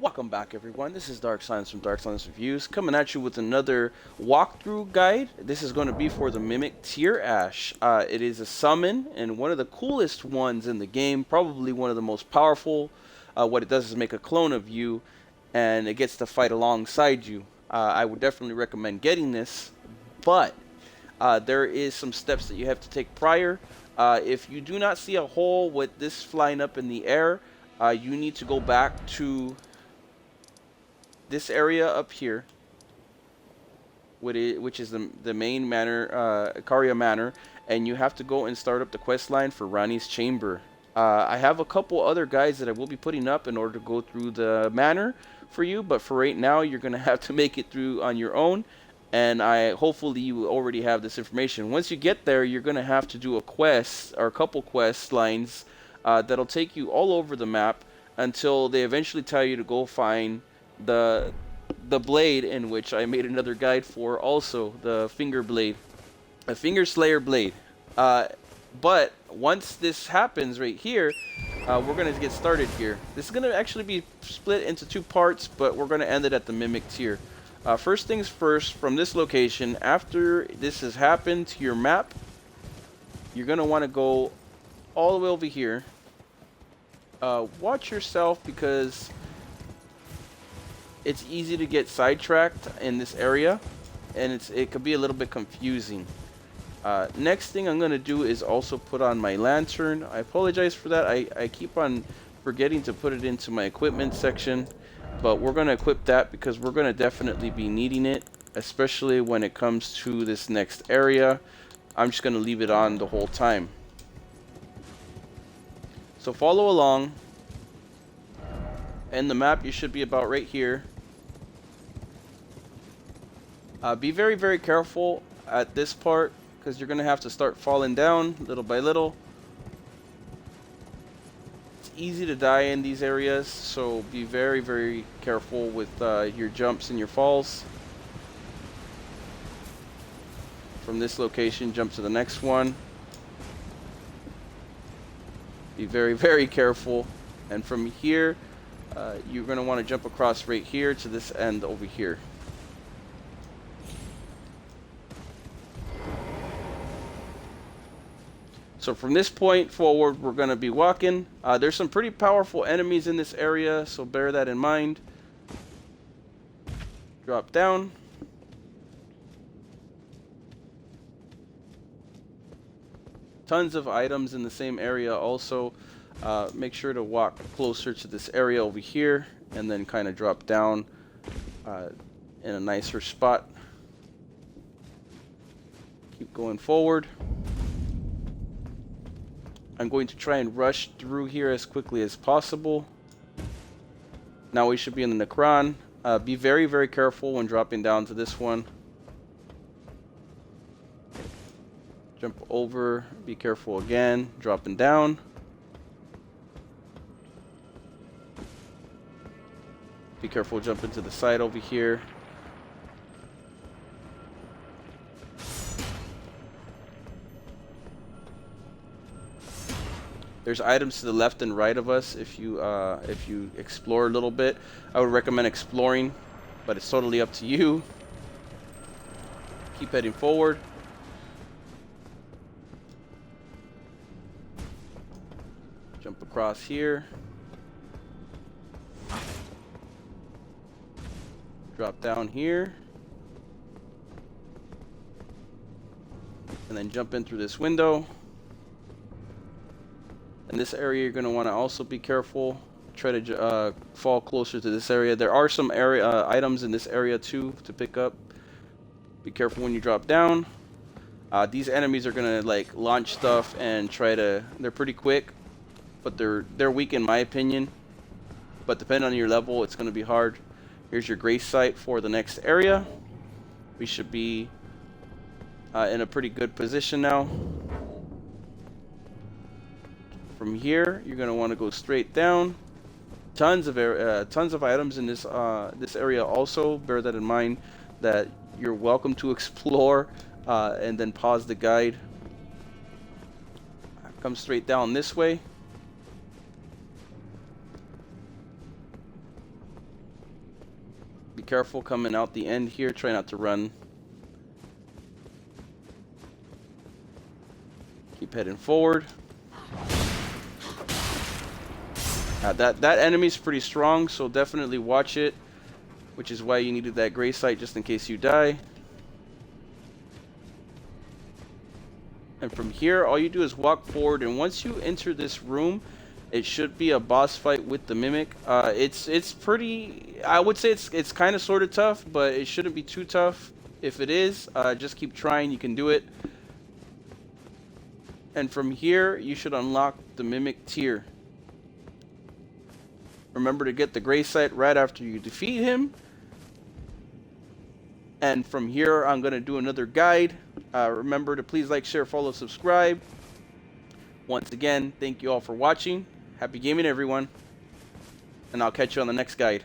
Welcome back, everyone. This is Dark Silence from Dark Silence Reviews, coming at you with another walkthrough guide. This is going to be for the Mimic Tier Ash. It is a summon and one of the coolest ones in the game, probably one of the most powerful. What it does is make a clone of you, and it gets to fight alongside you. I would definitely recommend getting this, but there is some steps that you have to take prior. If you do not see a hole with this flying up in the air, you need to go back to this area up here, which is the main manor, Caria Manor, and you have to go and start up the quest line for Rani's Chamber. I have a couple other guides that I will be putting up in order to go through the manor for you, but for right now, you're going to have to make it through on your own, and hopefully you already have this information. Once you get there, you're going to have to do a quest, or a couple quest lines, that'll take you all over the map until they eventually tell you to go find the blade, in which I made another guide for, also the finger blade, a finger slayer blade. But once this happens right here, we're gonna get started here. This is gonna actually be split into two parts, but we're gonna end it at the Mimic tier. First things first, from this location, after this has happened to your map, you're gonna want to go all the way over here. Watch yourself, because it's easy to get sidetracked in this area, and it could be a little bit confusing. Next thing I'm going to do is also put on my lantern. I apologize for that. I keep on forgetting to put it into my equipment section, but we're going to equip that because we're going to definitely be needing it, especially when it comes to this next area. I'm just going to leave it on the whole time. So follow along. And the map, you should be about right here. Be very, very careful at this part, because you're going to have to start falling down little by little. It's easy to die in these areas, so be very, very careful with your jumps and your falls. From this location, jump to the next one. Be very, very careful. And from here, you're going to want to jump across right here to this end over here. So from this point forward, we're going to be walking. There's some pretty powerful enemies in this area, so bear that in mind. Drop down. Tons of items in the same area also. Make sure to walk closer to this area over here, and then kind of drop down in a nicer spot. Keep going forward. I'm going to try and rush through here as quickly as possible. Now we should be in the Necron. Be very, very careful when dropping down to this one. Jump over. Be careful again. Dropping down. Be careful jumping to the side over here. There's items to the left and right of us if you explore a little bit. I would recommend exploring, but it's totally up to you. Keep heading forward. Jump across here. Drop down here. And then jump in through this window. In this area, you're going to want to also be careful. Try to fall closer to this area. There are some items in this area too to pick up. Be careful when you drop down. These enemies are going to like launch stuff and they're pretty quick, but they're weak in my opinion. But depending on your level, it's going to be hard. Here's your gracesite for the next area. We should be in a pretty good position now. From here, you're going to want to go straight down. Tons of items in this area also. Bear that in mind, that you're welcome to explore and then pause the guide. Come straight down this way. careful coming out the end here. Try not to run. Keep heading forward. That enemy's pretty strong, so definitely watch it, which is why you needed that gracesite just in case you die. And from here, all you do is walk forward, and once you enter this room, it should be a boss fight with the mimic. It's pretty. I would say it's kind of sort of tough, but it shouldn't be too tough. If it is, just keep trying. You can do it. And from here, you should unlock the mimic tier. Remember to get the gracesite right after you defeat him. And from here, I'm going to do another guide. Remember to please like, share, follow, subscribe. Once again, thank you all for watching. Happy gaming, everyone. And I'll catch you on the next guide.